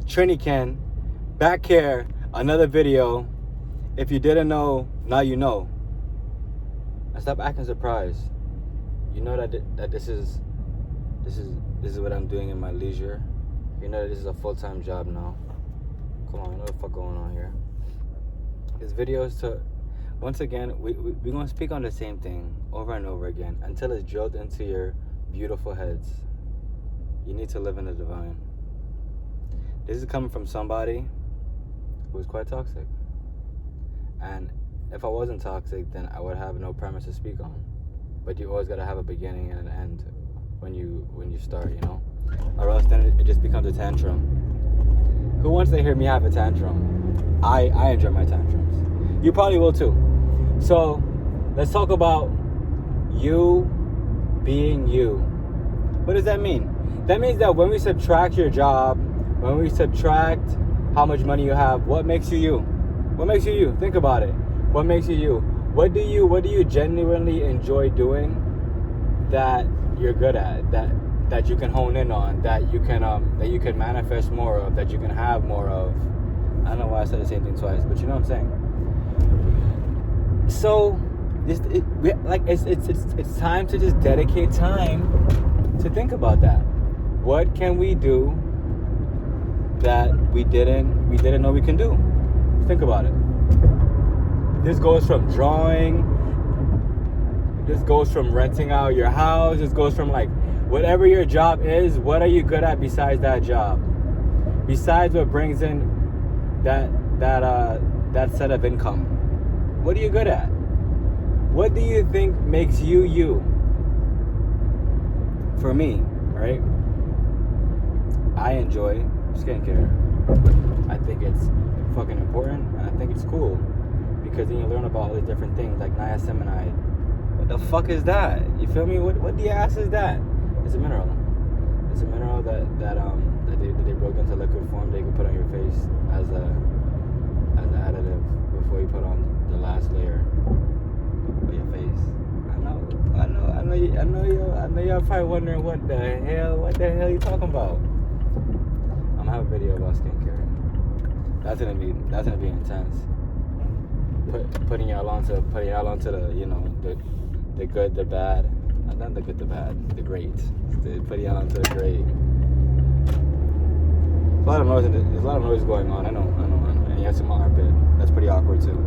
Trinican, back here, another video. If you didn't know, now you know. And stop acting surprised. You know that this is what I'm doing in my leisure. You know that this is a full-time job now. Come on, you know what the fuck going on here. This video is to, once again, we're gonna speak on the same thing over and over again until it's drilled into your beautiful heads. You need to live in the divine. This is coming from somebody who is quite toxic. And if I wasn't toxic, then I would have no premise to speak on. But you always gotta have a beginning and an end when you start, you know? Or else then it just becomes a tantrum. Who wants to hear me have a tantrum? I enjoy my tantrums. You probably will too. So let's talk about you being you. What does that mean? That means that when we subtract your job, when we subtract how much money you have, what makes you you? What makes you you? Think about it. What makes you you? What do you genuinely enjoy doing that you're good at, that you can hone in on, that you can manifest more of, that you can have more of? I don't know why I said the same thing twice, but you know what I'm saying. So it's time to just dedicate time to think about that. What can we do that we didn't know we can do? Think about it. This goes from drawing. This goes from renting out your house. This goes from like whatever your job is. What are you good at besides that job? Besides what brings in that set of income, what are you good at? What do you think makes you you? For me, right? I enjoy skincare. I think it's fucking important, and I think it's cool because then you learn about all these different things like niacinamide. What the fuck is that? You feel me? What the ass is that? It's a mineral. It's a mineral that they broke into liquid form. They can put on your face as an additive before you put on the last layer of your face. I know y'all probably wondering what the hell you talking about. I'm gonna have a video about skincare. That's gonna be intense. Putting y'all onto the, you know, the good, the bad. Not the good, the bad, the great. Putting y'all onto the great. There's a lot of noise going on. I know. And you have some armpit. That's pretty awkward too.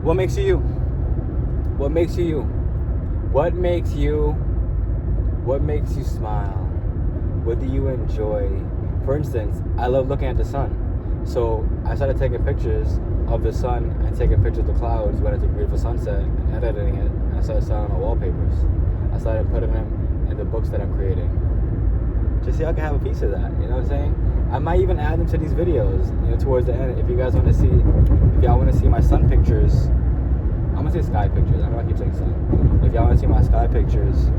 What makes you you? What makes you you? What makes you smile? What do you enjoy? For instance, I love looking at the sun. So I started taking pictures of the sun and taking pictures of the clouds when it's a beautiful sunset and editing it. And I started selling on wallpapers. I started putting them in the books that I'm creating. Just so y'all can have a piece of that, you know what I'm saying? I might even add them to these videos, you know, towards the end. If y'all want to see my sun pictures, I'm gonna say sky pictures. I know I keep saying sun. If y'all want to see my sky pictures,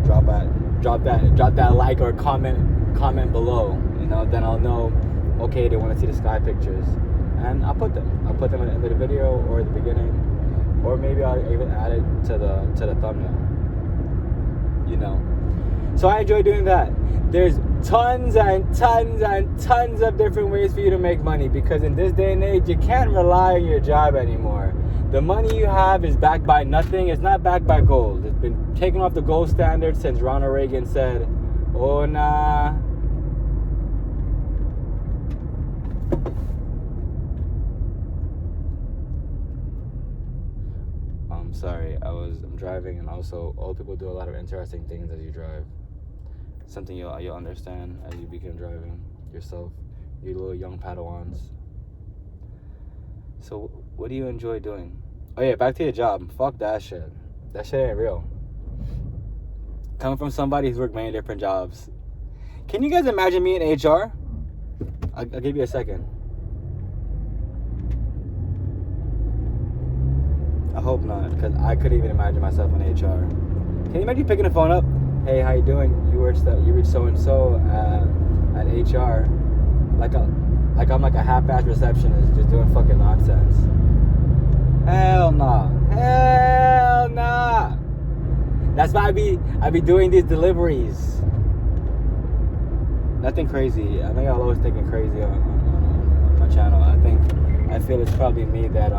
drop that like or comment below. You know, then I'll know. Okay, they want to see the sky pictures, and I'll put them at the end of the video or at the beginning, or maybe I'll even add it to the thumbnail. You know, so I enjoy doing that. There's tons and tons and tons of different ways for you to make money, because in this day and age, you can't rely on your job anymore. The money you have is backed by nothing. It's not backed by gold. It's been taken off the gold standard since Ronald Reagan said, "Oh nah." Sorry, I'm driving, and also old people do a lot of interesting things as you drive. Something you'll understand as you begin driving yourself, you little young Padawans. So what do you enjoy doing? Oh yeah, back to your job. Fuck that shit. That shit ain't real. Coming from somebody who's worked many different jobs. Can you guys imagine me in HR? I'll give you a second. I hope not, because I couldn't even imagine myself in HR. Can you imagine picking the phone up? Hey, how you doing? You reached so and so at HR. Like I'm like a half-assed receptionist, just doing fucking nonsense. Hell nah. Hell nah. That's why I be doing these deliveries. nothing crazy. I know y'all always thinking crazy on my channel. I feel it's probably me that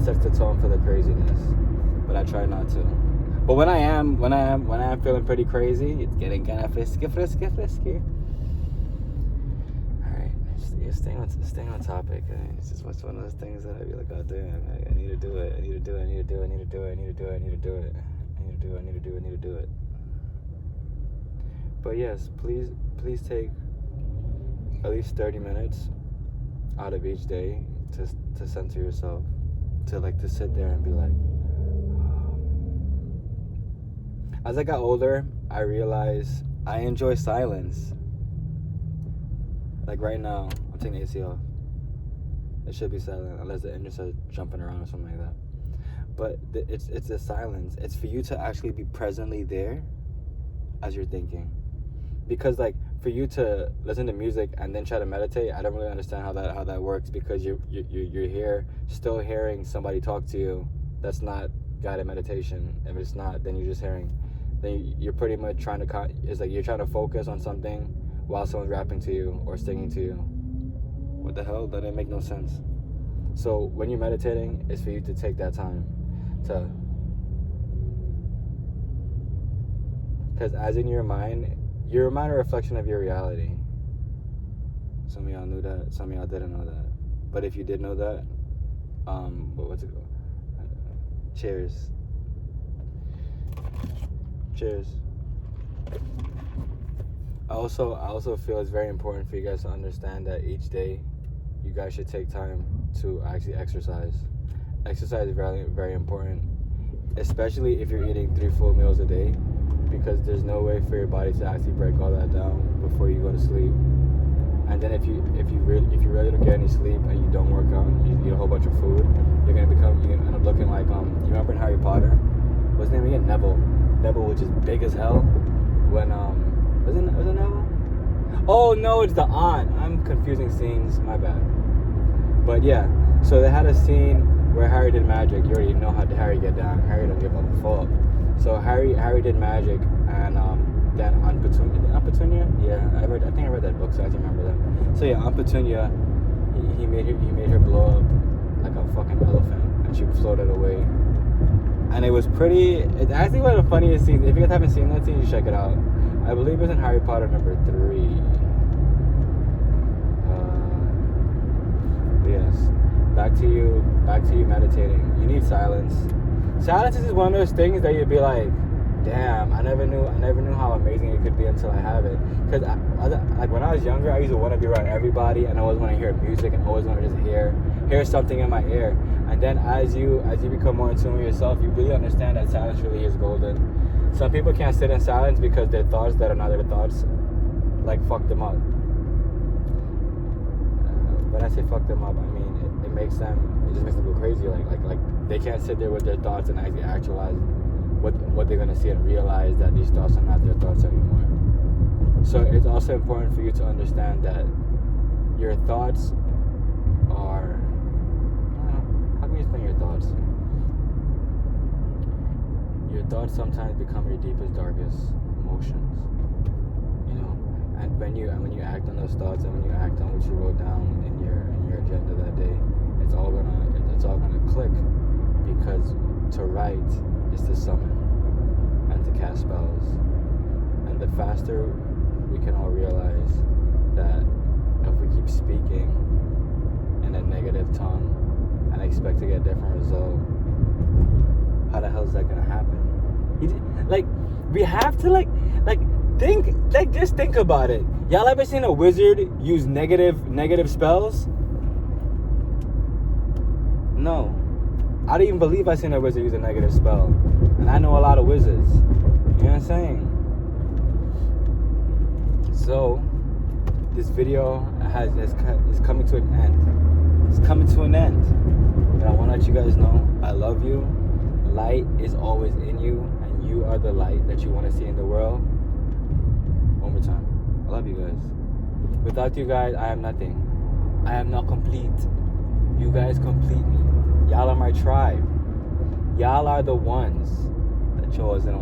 sets the tone for the craziness, but I try not to. But when I am feeling pretty crazy, it's getting kind of frisky. Staying on topic. It's just one of those things that I be like, oh damn, I need to do it. I need to do it. But yes, please take at least 30 minutes out of each day to center yourself, to sit there and be like. As I got older, I realized I enjoy silence. Like right now, I'm taking the AC off. It should be silent unless the engine starts jumping around or something like that. But it's the silence. It's for you to actually be presently there as you're thinking. Because like for you to listen to music and then try to meditate, I don't really understand how that works, because you're here still hearing somebody talk to you. That's not guided meditation. If it's not, then you're just hearing. Then you're pretty much trying to. It's like you're trying to focus on something while someone's rapping to you or singing to you. What the hell? That didn't make no sense. So when you're meditating, it's for you to take that time to, because as in your mind a reflection of your reality. Some of y'all knew that, some of y'all didn't know that. But if you did know that, what's it called? Cheers. I also feel it's very important for you guys to understand that each day you guys should take time to actually exercise. Exercise is very, very important, especially if you're eating 3 full meals a day, because there's no way for your body to actually break all that down before you go to sleep. And then if you really don't get any sleep and you don't work out, you eat a whole bunch of food, you're gonna end up looking like you remember in Harry Potter, what's his name again? Neville, which is big as hell. When was it Neville? Oh no, it's the aunt. I'm confusing scenes. My bad. But yeah, so they had a scene where Harry did magic. You already know how Harry get down. Harry don't give a fuck. So Harry did magic, and then Aunt Petunia. Yeah, I think I read that book, so I actually remember that. So yeah, Aunt Petunia, he made her blow up like a fucking elephant, and she floated away. And it was pretty. It's actually one of the funniest scenes. If you guys haven't seen that scene, you should check it out. I believe it's in Harry Potter number 3. Yes. Back to you meditating. You need silence. Silence is one of those things that you'd be like, damn, I never knew how amazing it could be until I have it. Because like when I was younger, I used to want to be around everybody, and I always want to hear music, and always want to just hear something in my ear. And then as you become more in tune with yourself, you really understand that silence really is golden. Some people can't sit in silence because their thoughts that are not their thoughts, like, fuck them up. When I say fuck them up, I mean it just makes them go crazy. Like they can't sit there with their thoughts and actually actualize what they're gonna see and realize that these thoughts are not their thoughts anymore. So it's also important for you to understand that your thoughts are. How can you explain your thoughts? Your thoughts sometimes become your deepest, darkest emotions. You know, and when you act on those thoughts, and when you act on what you wrote down in your agenda that day, it's all gonna click, because to write is to summon and to cast spells. And the faster we can all realize that if we keep speaking in a negative tongue and expect to get a different result, how the hell is that gonna happen? We have to just think about it. Y'all ever seen a wizard use negative spells? No. I don't even believe I seen a wizard use a negative spell. And I know a lot of wizards. You know what I'm saying? So, this video is coming to an end. It's coming to an end. And I want to let you guys know, I love you. Light is always in you, and you are the light that you want to see in the world. One more time. I love you guys. Without you guys, I am nothing. I am not complete. You guys complete me. Y'all are my tribe. Y'all are the ones that chose and